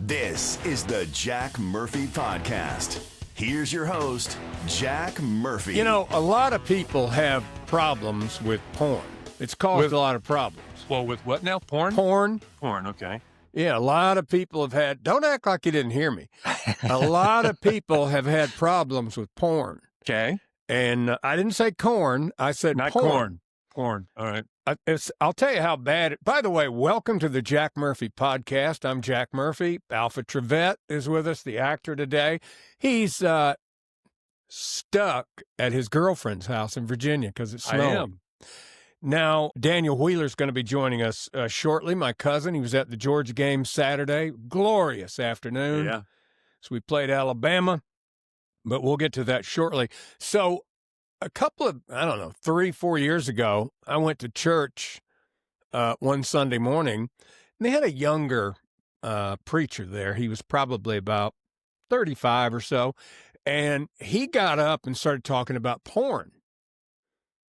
This is the Jack Murphy Podcast. Here's your host, Jack Murphy. You know, a lot of people have problems with porn. It's caused a lot of problems. Well, with what now? Porn? Porn. Porn, okay. Yeah, a lot of people have had, don't act like you didn't hear me. A lot of people have had problems with porn. Okay. And I didn't say corn, I said Not porn. corn. Porn, all right. I'll tell you how bad it, by the way, welcome to the Jack Murphy Podcast. I'm Jack Murphy. Alpha Trevette is with us, the actor today. He's stuck at his girlfriend's house in Virginia because it's snowing. I am. Now, Daniel Wheeler's going to be joining us shortly, my cousin. He was at the Georgia game Saturday. Glorious afternoon. Yeah. So we played Alabama, but we'll get to that shortly. So a couple of, 3-4 years ago, I went to church one Sunday morning, and they had a younger preacher there. He was probably about 35 or so, and he got up and started talking about porn.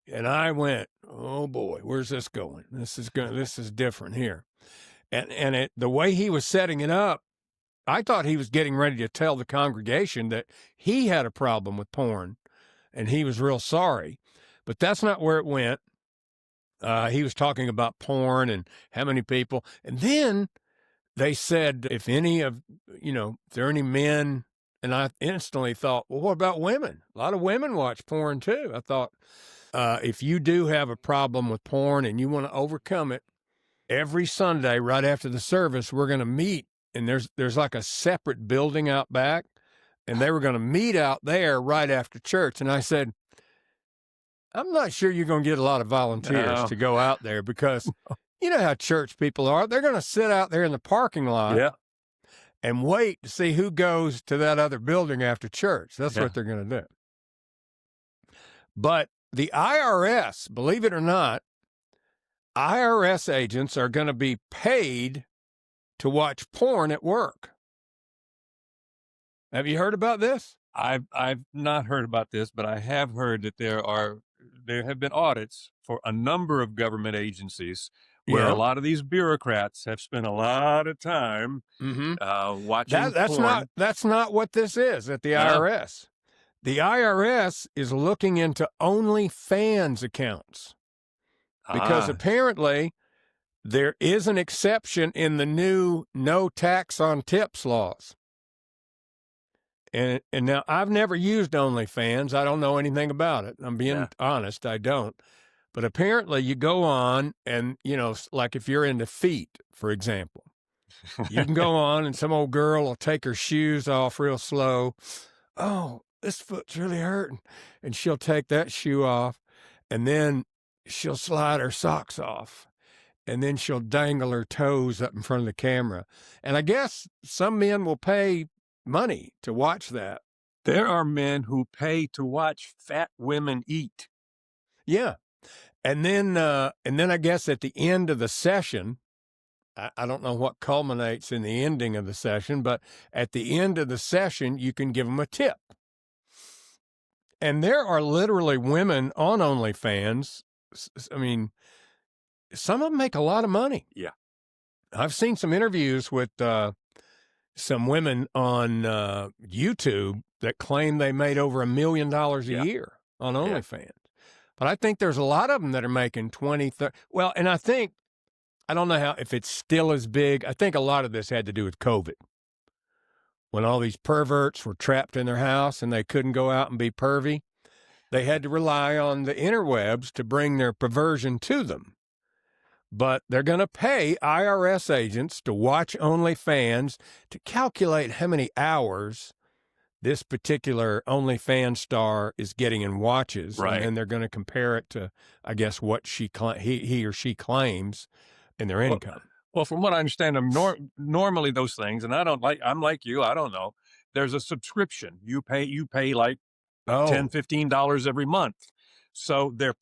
And I went, oh boy, where's this going? This is different here. And the way he was setting it up, I thought he was getting ready to tell the congregation that he had a problem with porn and he was real sorry. But that's not where it went. He was talking about porn and how many people. And then they said, if there are any men, and I instantly thought, well, what about women? A lot of women watch porn too. I thought, if you do have a problem with porn and you want to overcome it, every Sunday right after the service, we're going to meet. And there's like a separate building out back, and they were going to meet out there right after church. And I said, I'm not sure you're going to get a lot of volunteers to go out there because you know how church people are. They're going to sit out there in the parking lot and wait to see who goes to that other building after church. That's what they're going to do. But the IRS, believe it or not, IRS agents are going to be paid to watch porn at work. Have you heard about this? I've not heard about this, but I have heard that there have been audits for a number of government agencies where a lot of these bureaucrats have spent a lot of time watching porn. That's not what this is at the IRS. The IRS is looking into OnlyFans accounts because apparently there is an exception in the new no tax on tips laws. And now I've never used OnlyFans. I don't know anything about it. I'm being honest, I don't. But apparently you go on and, like if you're into feet, for example, you can go on and some old girl will take her shoes off real slow. Oh, this foot's really hurting. And she'll take that shoe off, and then she'll slide her socks off, and then she'll dangle her toes up in front of the camera. And I guess some men will pay money to watch that. There are men who pay to watch fat women eat. Yeah. And then I guess at the end of the session, I don't know what culminates in the ending of the session, but at the end of the session, you can give them a tip. And there are literally women on OnlyFans. I mean, some of them make a lot of money. Yeah. I've seen some interviews with some women on YouTube that claim they made over $1 million a year on OnlyFans. Yeah. But I think there's a lot of them that are making 20, 30. Well, and I don't know if it's still as big. I think a lot of this had to do with COVID. When all these perverts were trapped in their house and they couldn't go out and be pervy, they had to rely on the interwebs to bring their perversion to them. But they're going to pay IRS agents to watch OnlyFans to calculate how many hours this particular OnlyFans star is getting in watches. Right. And then they're going to compare it to, I guess, what he or she claims in their income. Well, from what I understand, normally those things, and I'm like you, I don't know. There's a subscription. You pay like $10, $15 every month. So they're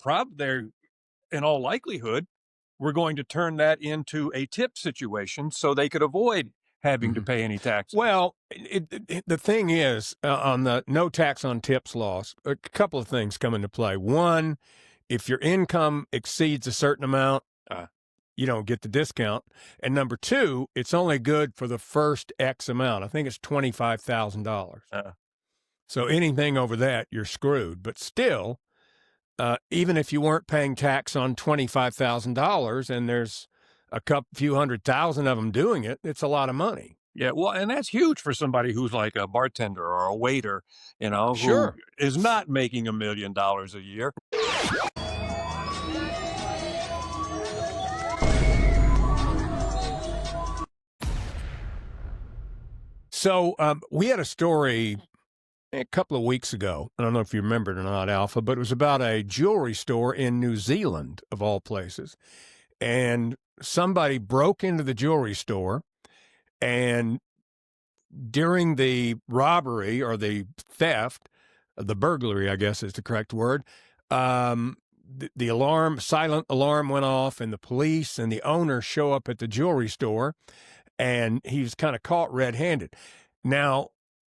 in all likelihood, we're going to turn that into a tip situation so they could avoid having to pay any taxes. Well, the thing is, on the no tax on tips laws, a couple of things come into play. One, if your income exceeds a certain amount, you don't get the discount. And number two, it's only good for the first X amount. I think it's $25,000. So anything over that, you're screwed. But still, even if you weren't paying tax on $25,000 and there's a few 100,000 of them doing it, it's a lot of money. Yeah, well, and that's huge for somebody who's like a bartender or a waiter, Sure. who is not making $1 million a year. So we had a story a couple of weeks ago. I don't know if you remember it or not, Alpha, but it was about a jewelry store in New Zealand, of all places. And somebody broke into the jewelry store, and during the robbery or the theft, the burglary, I guess is the correct word, the silent alarm went off, and the police and the owner show up at the jewelry store, and he was kind of caught red-handed. Now,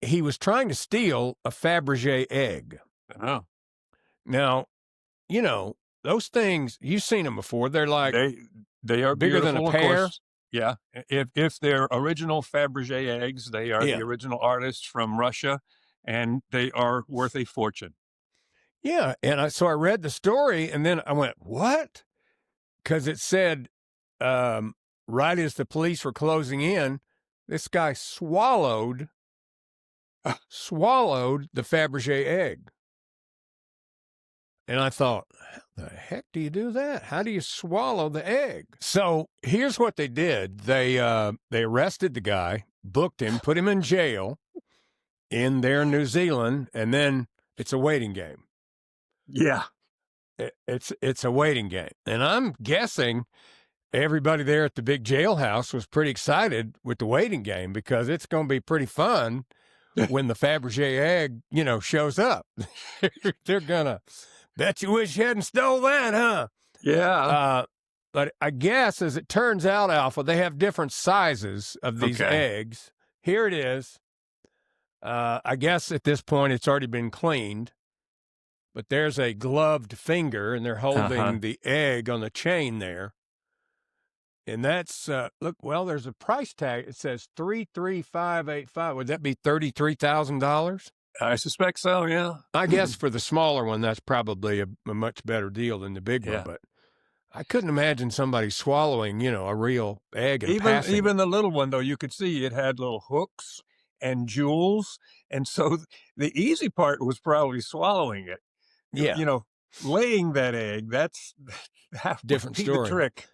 he was trying to steal a Faberge egg. Oh. Now, those things, you've seen them before. They're like they are bigger than a beautiful, of pear. course. Yeah, if they're original Faberge eggs, they are the original artists from Russia, and they are worth a fortune. Yeah, and so I read the story, and then I went, what? Because it said, right as the police were closing in, this guy swallowed the Faberge egg. And I thought, how the heck do you do that? How do you swallow the egg? So here's what they did. They arrested the guy, booked him, put him in jail in New Zealand, and then it's a waiting game. Yeah. It's a waiting game. And I'm guessing everybody there at the big jailhouse was pretty excited with the waiting game, because it's going to be pretty fun when the Faberge egg, shows up. They're going to bet you wish you hadn't stole that, huh? Yeah. But I guess, as it turns out, Alpha, they have different sizes of these eggs. Here it is. I guess at this point it's already been cleaned, but there's a gloved finger, and they're holding the egg on the chain there. And that's, there's a price tag. It says $33,585. Would that be $33,000? I suspect so, yeah. I guess for the smaller one, that's probably a much better deal than the big one. But I couldn't imagine somebody swallowing, a real egg and passing. Even the little one, though, you could see it had little hooks and jewels. And so the easy part was probably swallowing it. Yeah. Laying that egg, that different story. The trick.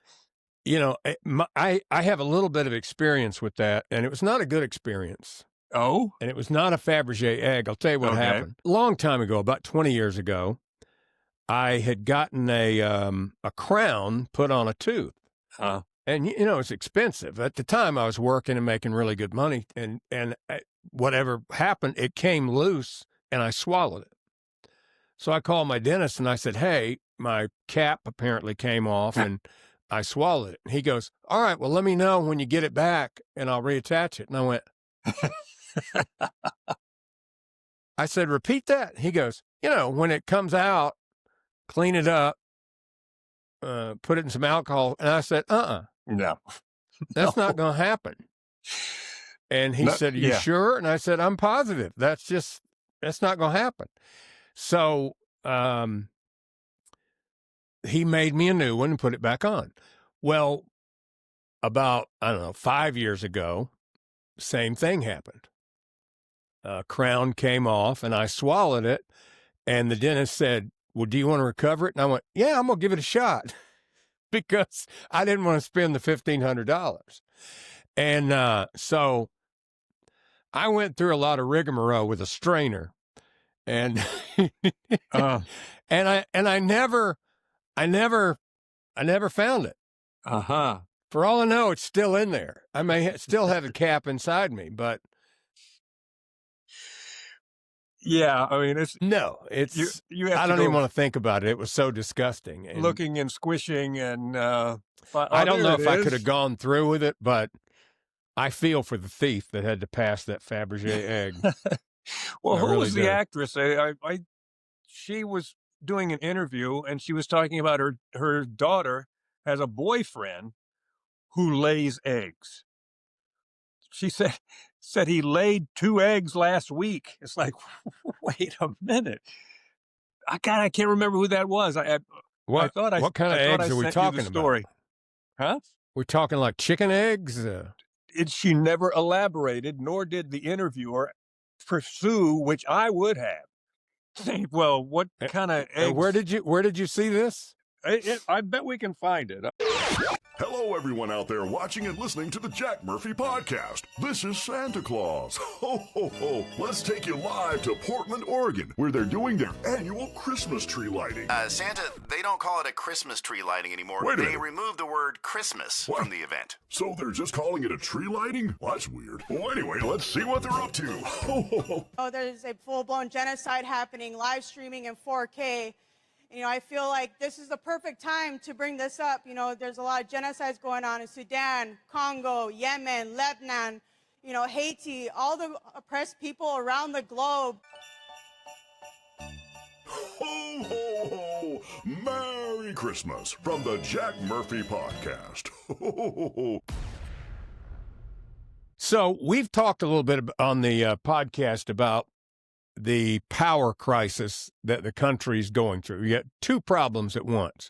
I have a little bit of experience with that, and it was not a good experience. Oh? And it was not a Faberge egg. I'll tell you what happened. A long time ago, about 20 years ago, I had gotten a crown put on a tooth. Huh. And, it's expensive. At the time, I was working and making really good money, and whatever happened, it came loose, and I swallowed it. So I called my dentist, and I said, hey, my cap apparently came off, and I swallowed it. He goes, all right, well, let me know when you get it back, and I'll reattach it. And I went, I said, repeat that. He goes, when it comes out, clean it up, put it in some alcohol. And I said, no, that's not going to happen. And he said, are you sure? And I said, I'm positive. That's not going to happen. So, he made me a new one and put it back on. Well, about, 5 years ago, same thing happened. Crown came off, and I swallowed it, and the dentist said, well, do you want to recover it? And I went, yeah, I'm going to give it a shot, because I didn't want to spend the $1,500. And so I went through a lot of rigmarole with a strainer, and and I never found it. For all I know, it's still in there. I may still have a cap inside me, but yeah, I mean, you I don't even want to think about it. It was so disgusting. And looking and squishing, and I don't know if I could have gone through with it, but I feel for the thief that had to pass that Faberge egg. Well, who was the actress? She was doing an interview, and she was talking about her daughter has a boyfriend who lays eggs. She said he laid 2 eggs last week. It's like, wait a minute. I can't remember who that was. What kind of eggs are we talking about? Huh? We're talking like chicken eggs? She never elaborated, nor did the interviewer pursue, which I would have. Well, what kind of eggs? Where did you see this? I bet we can find it. Hello, everyone out there watching and listening to the Jack Murphy Podcast. This is Santa Claus. Ho, ho, ho. Let's take you live to Portland, Oregon, where they're doing their annual Christmas tree lighting. Santa, they don't call it a Christmas tree lighting anymore. Wait a minute. They removed the word Christmas from the event. So they're just calling it a tree lighting? Well, that's weird. Well, anyway, let's see what they're up to. Ho, ho, ho. Oh, there's a full-blown genocide happening, live streaming in 4K. You know, I feel like this is the perfect time to bring this up. You know, there's a lot of genocides going on in Sudan, Congo, Yemen, Lebanon, you know, Haiti, all the oppressed people around the globe. Ho, ho, ho. Merry Christmas from the Jack Murphy Podcast. Ho, ho, ho. So we've talked a little bit on the podcast about the power crisis that the country is going through. You got two problems at once.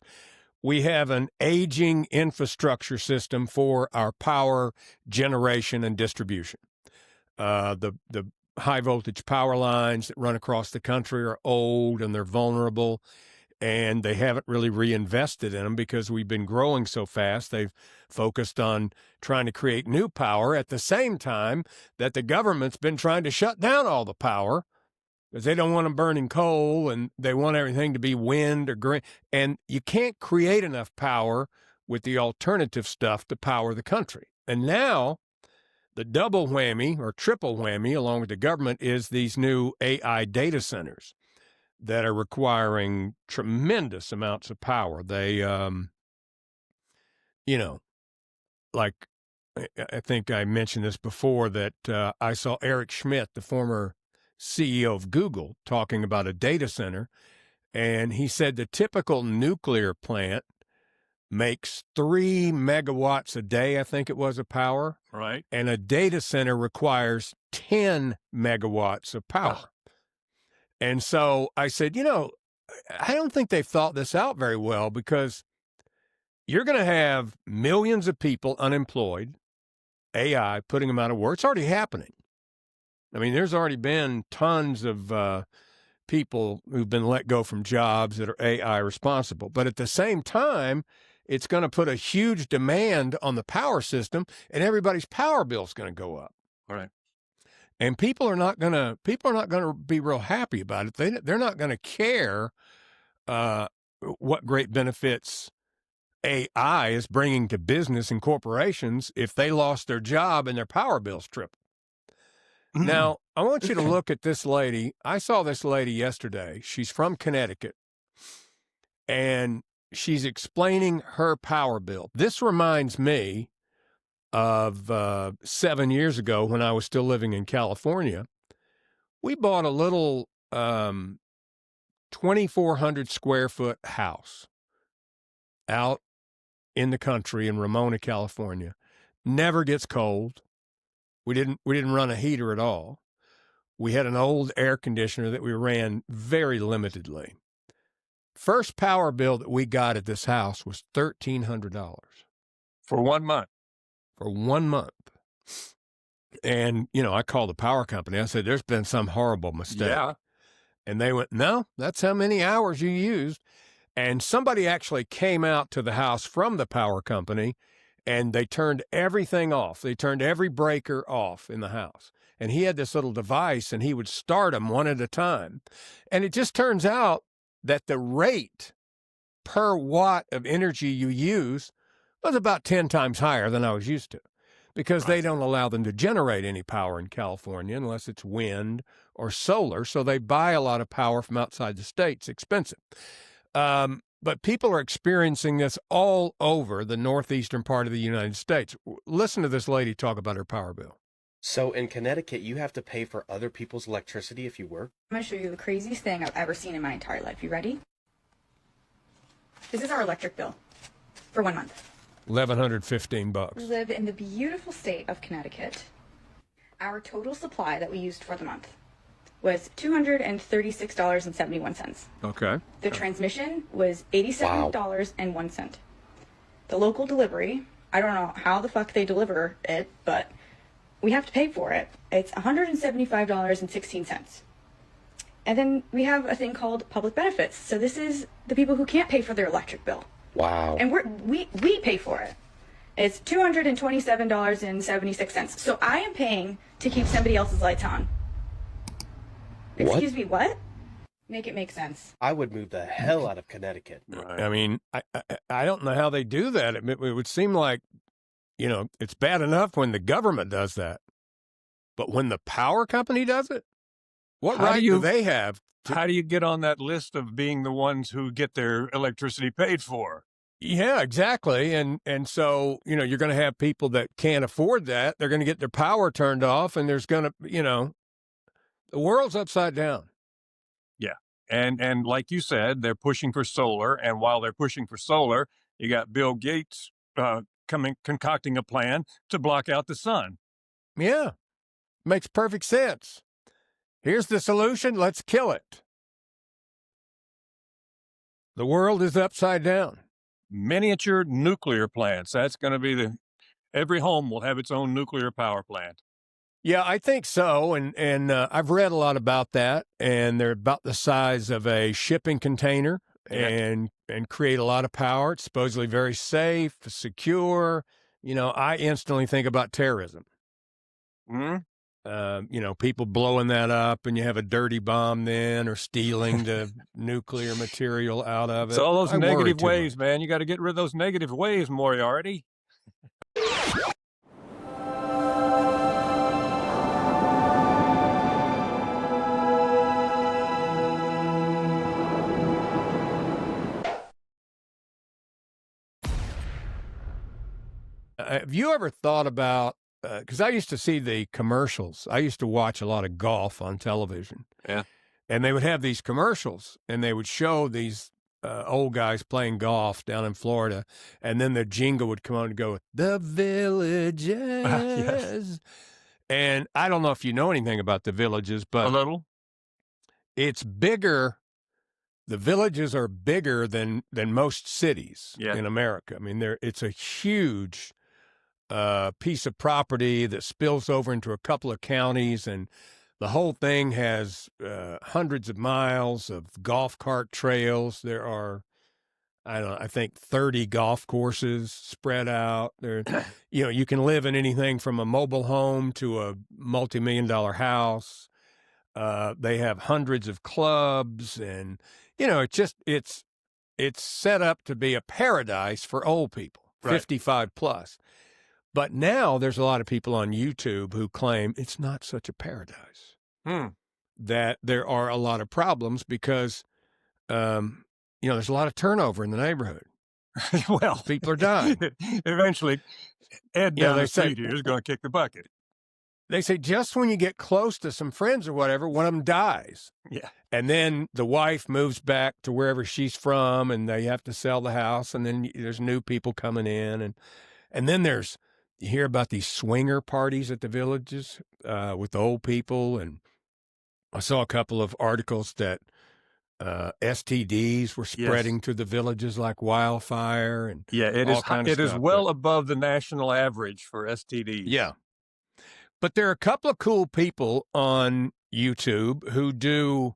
We have an aging infrastructure system for our power generation and distribution. The high voltage power lines that run across the country are old and they're vulnerable, and they haven't really reinvested in them because we've been growing so fast. They've focused on trying to create new power at the same time that the government's been trying to shut down all the power, because they don't want them burning coal and they want everything to be wind or green. And you can't create enough power with the alternative stuff to power the country. And now the double whammy or triple whammy, along with the government, is these new AI data centers that are requiring tremendous amounts of power. They, you know, like I think I mentioned this before, that I saw Eric Schmidt, the former CEO of Google, talking about a data center, and he said the typical nuclear plant makes 3 megawatts a day, I think it was, of power. Right. And a data center requires 10 megawatts of power. And so I said, you know, I don't think they've thought this out very well, because you're going to have millions of people unemployed, AI putting them out of work. It's already happening. I mean, there's already been tons of people who've been let go from jobs that are AI responsible. But at the same time, it's going to put a huge demand on the power system, and everybody's power bill is going to go up. All right. And people are not going to be real happy about it. They're not going to care what great benefits AI is bringing to business and corporations if they lost their job and their power bills tripled. Now, I want you to look at this lady. I saw this lady yesterday. She's from Connecticut, and she's explaining her power bill. This reminds me of 7 years ago when I was still living in California. We bought a little 2,400 square foot house out in the country in Ramona, California. Never gets cold. We didn't run a heater at all. We had an old air conditioner that we ran very limitedly. First power bill that we got at this house was $1,300 For 1 month. for 1 month. And, you know, I called the power company. I said, there's been some horrible mistake. Yeah. And they went, no, that's how many hours you used. And somebody actually came out to the house from the power company, and they turned everything off. They turned every breaker off in the house. And he had this little device, and he would start them one at a time. And it just turns out that the rate per watt of energy you use was about 10 times higher than I was used to, because they don't allow them to generate any power in California unless it's wind or solar. So they buy a lot of power from outside the state. It's expensive. But people are experiencing this all over the northeastern part of the United States. Listen to this lady talk about her power bill. So in Connecticut, you have to pay for other people's electricity if you work? I'm going to show you the craziest thing I've ever seen in my entire life. You ready? This is our electric bill. for 1 month. $1,115. We live in the beautiful state of Connecticut. Our total supply that we used for the month was $236.71. Okay. The transmission was $87.01. The local delivery, I don't know how the fuck they deliver it, but we have to pay for it. It's $175.16. And then we have a thing called public benefits. So this is the people who can't pay for their electric bill. Wow. And we pay for it. It's $227.76. So I am paying to keep somebody else's lights on. What? Excuse me, what? Make it make sense. I would move the hell out of Connecticut. I mean, I don't know how they do that. It would seem like, it's bad enough when the government does that. But when the power company does it, what right do they have? How do you get on that list of being the ones who get their electricity paid for? Yeah, exactly. And so, you're going to have people that can't afford that. They're going to get their power turned off, and there's going to, the world's upside down. Yeah. And like you said, they're pushing for solar. And while they're pushing for solar, you got Bill Gates concocting a plan to block out the sun. Yeah. Makes perfect sense. Here's the solution. Let's kill it. The world is upside down. Miniature nuclear plants. That's going to be every home will have its own nuclear power plant. Yeah, I think so. And I've read a lot about that. And they're about the size of a shipping container and create a lot of power. It's supposedly very safe, secure. I instantly think about terrorism. Hmm. People blowing that up, and you have a dirty bomb then, or stealing the nuclear material out of it. It's all those negative waves, man. You got to get rid of those negative waves, Moriarty. Have you ever thought about, because I used to see the commercials. I used to watch a lot of golf on television. Yeah. And they would have these commercials, and they would show these old guys playing golf down in Florida. And then the jingle would come on and go, "The Villages." Yes. And I don't know if you know anything about the Villages, but A little. it's bigger. The Villages are bigger than most cities in America. I mean, it's a huge piece of property that spills over into a couple of counties, and the whole thing has hundreds of miles of golf cart trails. There are, I think 30 golf courses spread out there. You can live in anything from a mobile home to a multi-million-dollar house. They have hundreds of clubs, and it's set up to be a paradise for old people, 55 plus. But now there's a lot of people on YouTube who claim it's not such a paradise, that there are a lot of problems because, there's a lot of turnover in the neighborhood. Well, people are dying. Eventually, Ed down they the say- street here is going to kick the bucket. They say just when you get close to some friends or whatever, one of them dies. Yeah. And then the wife moves back to wherever she's from, and they have to sell the house, and then there's new people coming in. And then you hear about these swinger parties at the Villages with the old people. And I saw a couple of articles that STDs were spreading to the Villages like wildfire. And it is well above the national average for STDs. Yeah. But there are a couple of cool people on YouTube who do,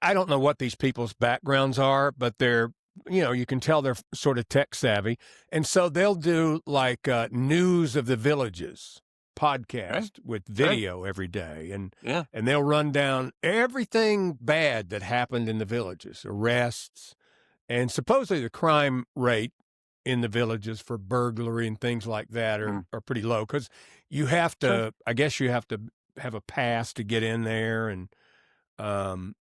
I don't know what these people's backgrounds are, but they're, you can tell they're sort of tech savvy. And so they'll do like News of the Villages podcast with video every day. And they'll run down everything bad that happened in the Villages, arrests, and supposedly the crime rate in the Villages for burglary and things like that are pretty low, because you have to, I guess you have to have a pass to get in there, and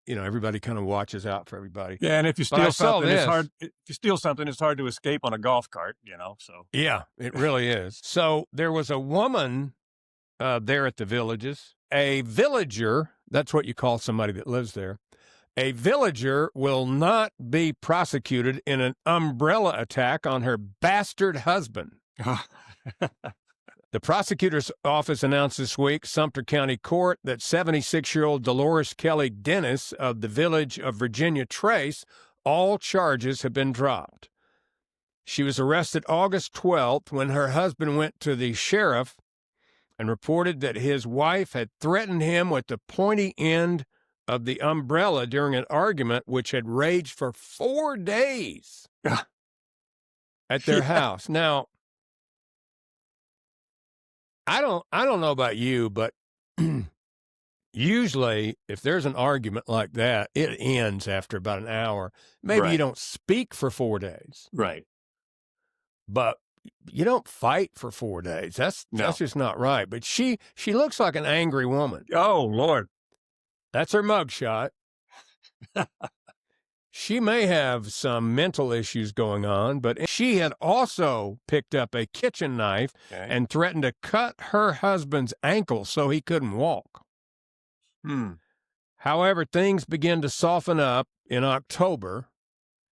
everybody kind of watches out for everybody. Yeah, and if you steal something, it's hard. If you steal something, it's hard to escape on a golf cart. So yeah, it really is. So there was a woman there at the Villages, a villager. That's what you call somebody that lives there. A villager will not be prosecuted in an umbrella attack on her bastard husband. The prosecutor's office announced this week, Sumter County Court, that 76-year-old Dolores Kelly Dennis of the village of Virginia Trace, all charges have been dropped. She was arrested August 12th when her husband went to the sheriff and reported that his wife had threatened him with the pointy end of the umbrella during an argument which had raged for 4 days at their house. Now, I don't know about you, but usually if there's an argument like that, it ends after about an hour. Maybe you don't speak for 4 days. Right. But you don't fight for 4 days. That's just not right. But she looks like an angry woman. Oh, Lord. That's her mugshot. She may have some mental issues going on, but she had also picked up a kitchen knife and threatened to cut her husband's ankle so he couldn't walk. However, things began to soften up in October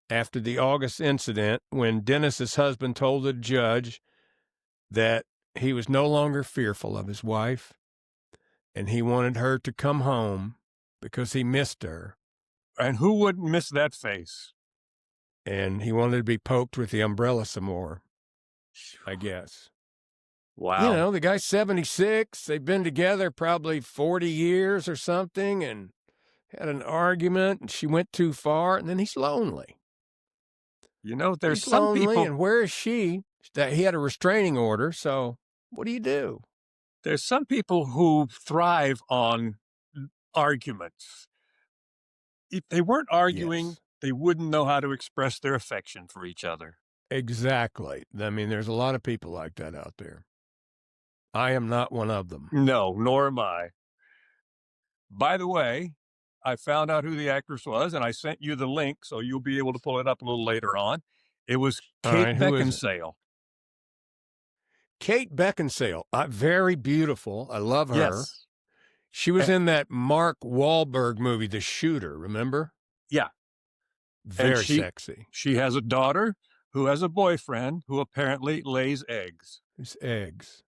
after the August incident when Dennis's husband told the judge that he was no longer fearful of his wife and he wanted her to come home because he missed her. And who wouldn't miss that face? And he wanted to be poked with the umbrella some more, I guess. Wow. You know, the guy's 76. They've been together probably 40 years or something and had an argument, and she went too far, and then he's lonely. You know, there's he's some lonely, people... and where is she? That he had a restraining order, so what do you do? There's some people who thrive on arguments. If they weren't arguing, they wouldn't know how to express their affection for each other. Exactly. I mean, there's a lot of people like that out there. I am not one of them. No, nor am I. By the way, I found out who the actress was, and I sent you the link, so you'll be able to pull it up a little later on. It was Kate Beckinsale. Kate Beckinsale. Very beautiful. I love her. Yes. She was in that Mark Wahlberg movie, The Shooter, remember? Yeah. Very sexy. She has a daughter who has a boyfriend who apparently lays eggs. It's eggs.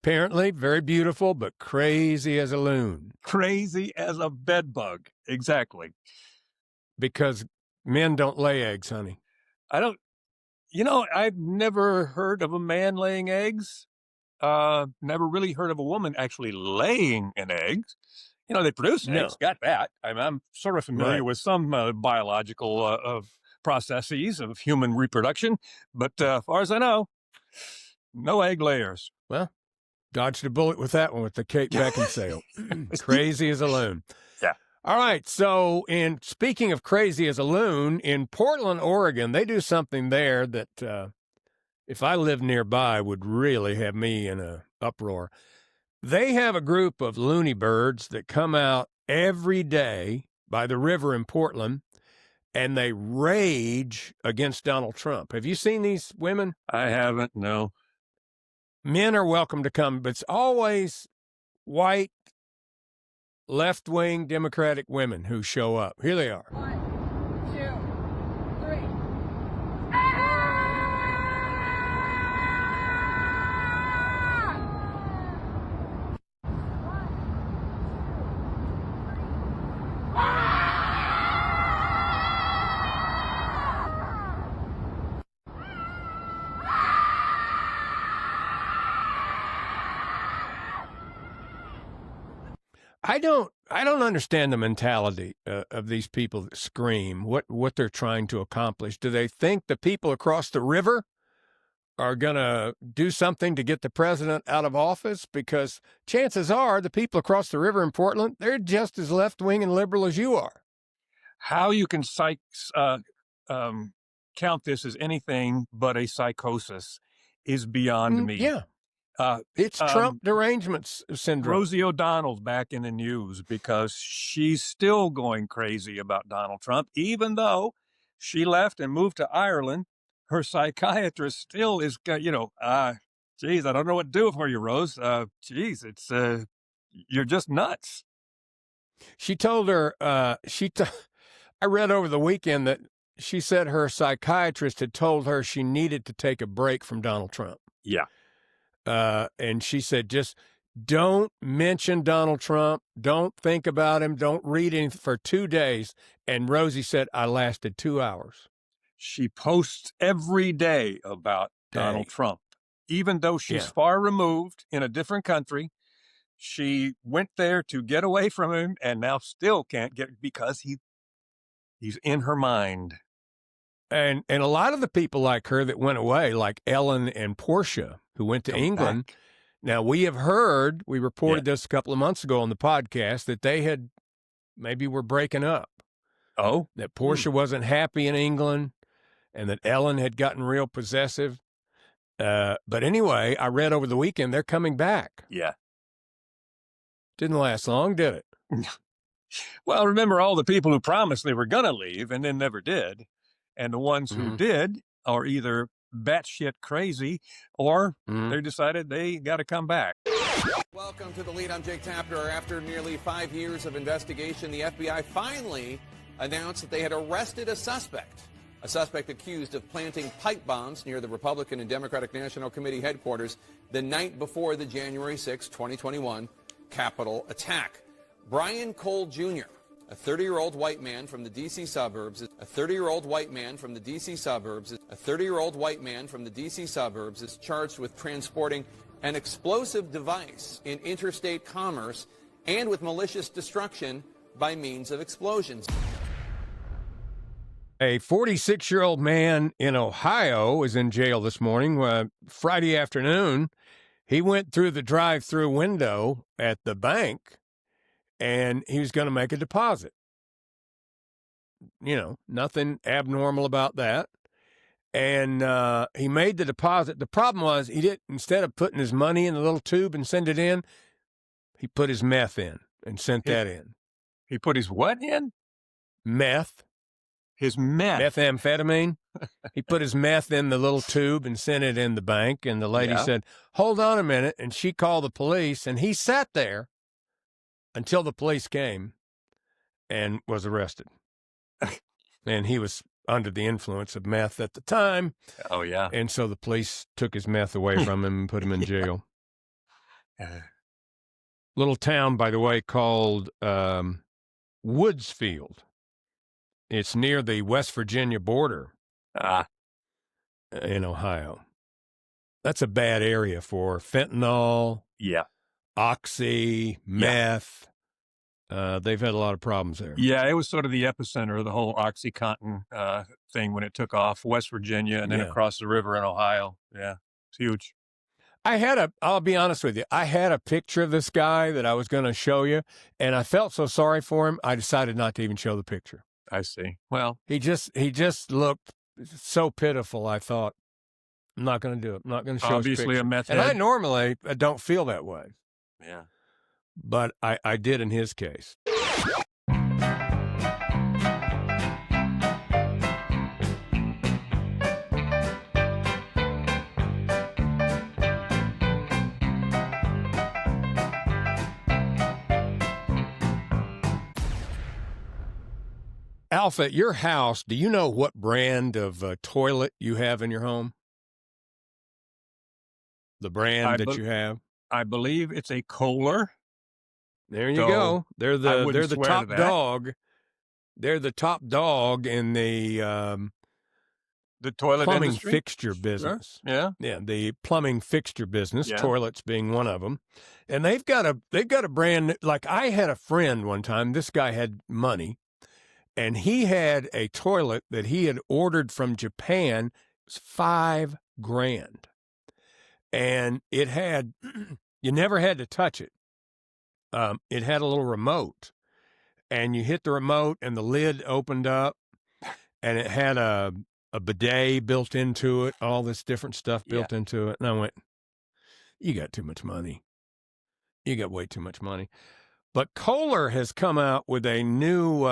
Apparently very beautiful, but crazy as a loon. Crazy as a bedbug. Exactly. Because men don't lay eggs, honey. I've never heard of a man laying eggs. Never really heard of a woman actually laying an egg. You know, they produce eggs, got that. I'm sort of familiar with some biological processes of human reproduction, but as far as I know, no egg layers. Well, dodged a bullet with that one with the Kate Beckinsale. Crazy as a loon. Yeah. All right, so speaking of crazy as a loon, in Portland, Oregon, they do something there that if I lived nearby, would really have me in an uproar. They have a group of loony birds that come out every day by the river in Portland, and they rage against Donald Trump. Have you seen these women? I haven't, no. Men are welcome to come, but it's always white, left-wing Democratic women who show up. Here they are. 1, 2, 3. I don't understand the mentality of these people that scream, what they're trying to accomplish. Do they think the people across the river are going to do something to get the president out of office? Because chances are the people across the river in Portland, they're just as left-wing and liberal as you are. How you can count this as anything but a psychosis is beyond me. Yeah. It's Trump derangement syndrome. Rosie O'Donnell's back in the news because she's still going crazy about Donald Trump, even though she left and moved to Ireland. Her psychiatrist still is, geez, I don't know what to do for you, Rose. Geez, you're just nuts. She told her, I read over the weekend that she said her psychiatrist had told her she needed to take a break from Donald Trump. Yeah. And she said, just don't mention Donald Trump. Don't think about him. Don't read him for 2 days. And Rosie said, I lasted 2 hours. She posts every day about Donald Trump. Even though she's far removed in a different country, she went there to get away from him and now still can't get, because he's in her mind. And a lot of the people like her that went away, like Ellen and Portia, who went to England. Back. Now, we reported this a couple of months ago on the podcast, that they maybe were breaking up. Oh? That Portia wasn't happy in England and that Ellen had gotten real possessive. But anyway, I read over the weekend, they're coming back. Yeah. Didn't last long, did it? Well, remember all the people who promised they were going to leave and then never did. And the ones who did are either batshit crazy or they decided they got to come back. Welcome to The Lead. I'm Jake Tapper. After nearly 5 years of investigation, the FBI finally announced that they had arrested a suspect accused of planting pipe bombs near the Republican and Democratic National Committee headquarters the night before the January 6, 2021 Capitol attack. Brian Cole Jr., a 30-year-old white man from the D.C. suburbs, is charged with transporting an explosive device in interstate commerce and with malicious destruction by means of explosions. A 46-year-old man in Ohio is in jail this morning. Friday afternoon, he went through the drive-through window at the bank, and he was going to make a deposit. You know, nothing abnormal about that. And he made the deposit. The problem was instead of putting his money in the little tube and send it in, he put his meth in and sent that in. He put his what in? Meth. His meth. Methamphetamine. He put his meth in the little tube and sent it in the bank. And the lady said, hold on a minute. And she called the police. And he sat there until the police came and was arrested. And he was under the influence of meth at the time. Oh, yeah. And so the police took his meth away from him and put him in jail. Little town, by the way, called Woodsfield. It's near the West Virginia border in Ohio. That's a bad area for fentanyl, oxy, meth. They've had a lot of problems there. Yeah, it was sort of the epicenter of the whole OxyContin thing when it took off, West Virginia, and then across the river in Ohio. Yeah, it's huge. I'll be honest with you, I had a picture of this guy that I was going to show you, and I felt so sorry for him, I decided not to even show the picture. I see. Well, he just looked so pitiful. I thought, I'm not going to do it. I'm not going to show obviously his picture. A meth head. And I normally don't feel that way. Yeah. But I did in his case. Alpha, at your house, do you know what brand of toilet you have in your home? The brand that you have? I believe it's a Kohler. There you go. They're the top dog. They're the top dog in the toilet plumbing industry? fixture business. Sure. Yeah, the plumbing fixture business, toilets being one of them. And they've got a brand, like I had a friend one time, this guy had money, and he had a toilet that he had ordered from Japan. It was $5,000. And it had, you never had to touch it. It had a little remote, and you hit the remote and the lid opened up, and it had a bidet built into it, all this different stuff built into it. And I went, you got too much money. You got way too much money. But Kohler has come out with a new,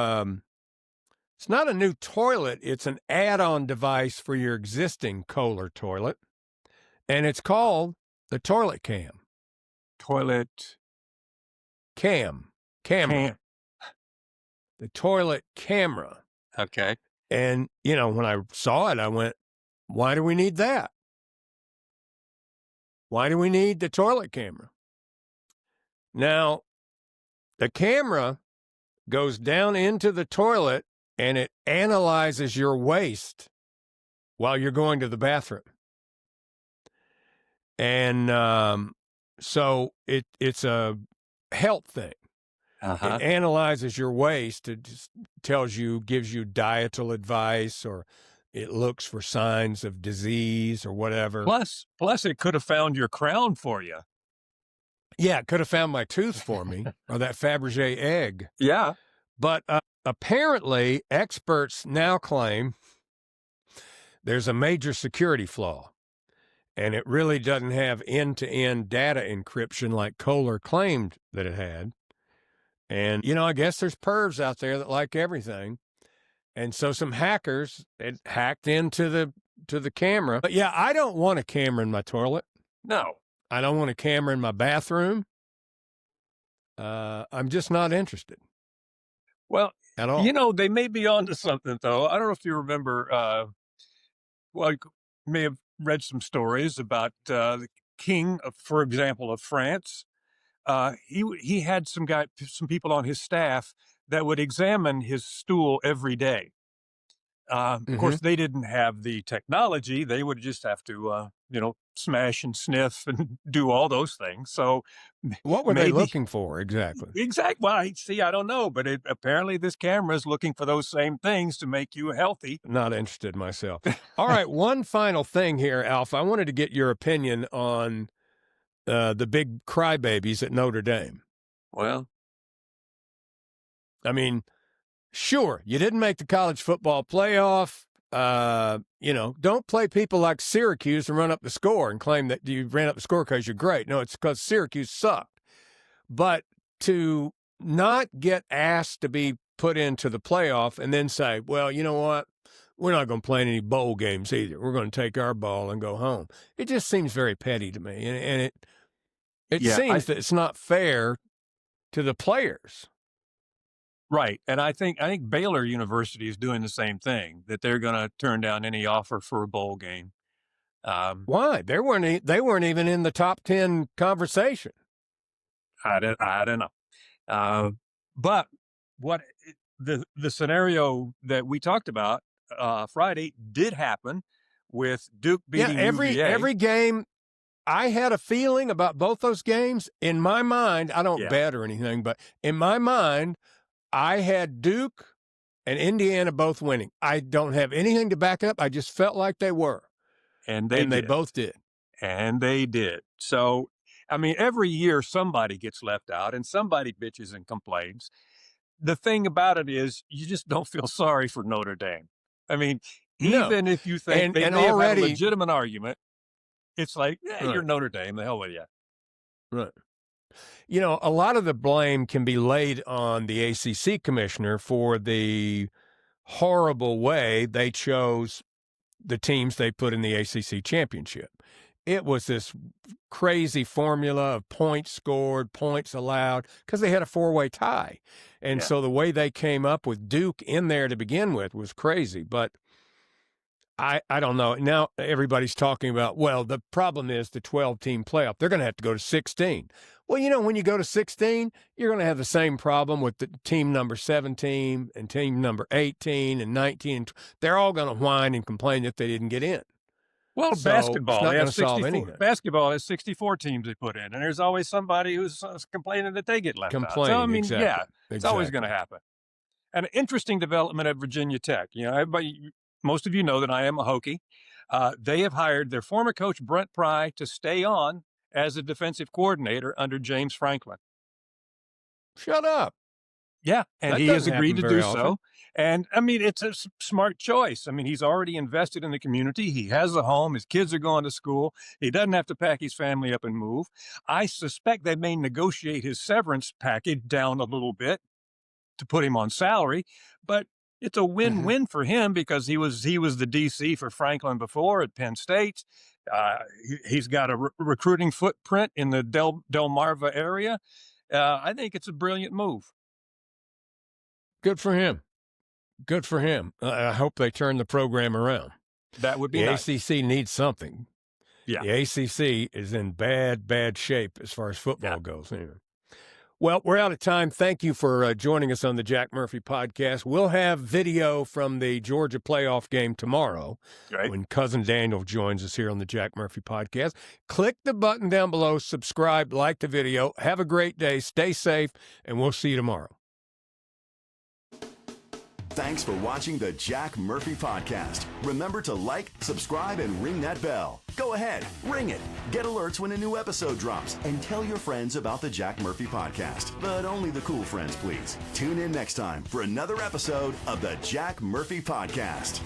it's not a new toilet. It's an add-on device for your existing Kohler toilet. And it's called the Toilet Cam. Camera. The toilet camera. Okay. And, when I saw it, I went, why do we need that? Why do we need the toilet camera? Now, the camera goes down into the toilet and it analyzes your waste while you're going to the bathroom. And so it's a health thing. It analyzes your waste. It just gives you dietal advice, or it looks for signs of disease or whatever. Plus it could have found your crown for you. Yeah, it could have found my tooth for me or that Faberge egg. Yeah. But apparently, experts now claim there's a major security flaw, and it really doesn't have end-to-end data encryption like Kohler claimed that it had. And, I guess there's pervs out there that like everything. And so some hackers had hacked into the camera. But yeah, I don't want a camera in my toilet. No. I don't want a camera in my bathroom. I'm just not interested. Well, at all. They may be onto something, though. I don't know if you remember, you may have read some stories about the king, for example, of France. He had some people on his staff that would examine his stool every day. Of course, they didn't have the technology. They would just have to, smash and sniff and do all those things. So what were they looking for exactly? Exactly. Well, I don't know, but apparently this camera is looking for those same things to make you healthy. Not interested myself. All right. One final thing here, Alf. I wanted to get your opinion on the big crybabies at Notre Dame. Well, I mean, sure, you didn't make the college football playoff. Don't play people like Syracuse and run up the score and claim that you ran up the score because you're great. No, it's because Syracuse sucked. But to not get asked to be put into the playoff and then say, well, you know what? We're not going to play any bowl games either. We're going to take our ball and go home. It just seems very petty to me. And it seems that it's not fair to the players. Right. And I think Baylor University is doing the same thing, that they're going to turn down any offer for a bowl game. Why? They weren't even in the top 10 conversation. I don't know. But what the scenario that we talked about Friday did happen with Duke beating UVA. Every game. I had a feeling about both those games. In my mind, I don't bet or anything, but in my mind, I had Duke and Indiana both winning. I don't have anything to back up. I just felt like they were. And they both did. And they did. So, every year somebody gets left out and somebody bitches and complains. The thing about it is you just don't feel sorry for Notre Dame. Even if you think they may have had a legitimate argument, it's like, you're Notre Dame, the hell with you. Right. A lot of the blame can be laid on the ACC commissioner for the horrible way they chose the teams they put in the ACC championship. It was this crazy formula of points scored, points allowed, because they had a four-way tie. And so the way they came up with Duke in there to begin with was crazy. But I don't know. Now everybody's talking about, well, the problem is the 12-team playoff. They're going to have to go to 16. Well, when you go to 16, you're going to have the same problem with the team number 17 and team number 18 and 19. They're all going to whine and complain that they didn't get in. Well, So basketball, it's not they gonna have solve 64. anything. Basketball has 64 teams they put in, and there's always somebody who's complaining that they get left out. So, Exactly. It's always going to happen. And an interesting development at Virginia Tech. Most of you know that I am a Hokie. They have hired their former coach, Brent Pry, to stay on as a defensive coordinator under James Franklin. Shut up. Yeah, and That he has doesn't agreed to happen do very so. often. And, it's a smart choice. He's already invested in the community. He has a home. His kids are going to school. He doesn't have to pack his family up and move. I suspect they may negotiate his severance package down a little bit to put him on salary, but it's a win-win for him because he was the DC for Franklin before at Penn State. He's got a recruiting footprint in the Delmarva area. I think it's a brilliant move. Good for him. Good for him. I hope they turn the program around. That would be the nice. ACC needs something. Yeah. The ACC is in bad shape as far as football goes. Anyway. Well, we're out of time. Thank you for joining us on the Jack Murphy podcast. We'll have video from the Georgia playoff game tomorrow when Cousin Daniel joins us here on the Jack Murphy podcast. Click the button down below, subscribe, like the video. Have a great day. Stay safe, and we'll see you tomorrow. Thanks for watching the Jack Murphy Podcast. Remember to like, subscribe, and ring that bell. Go ahead, ring it. Get alerts when a new episode drops, and tell your friends about the Jack Murphy Podcast. But only the cool friends, please. Tune in next time for another episode of the Jack Murphy Podcast.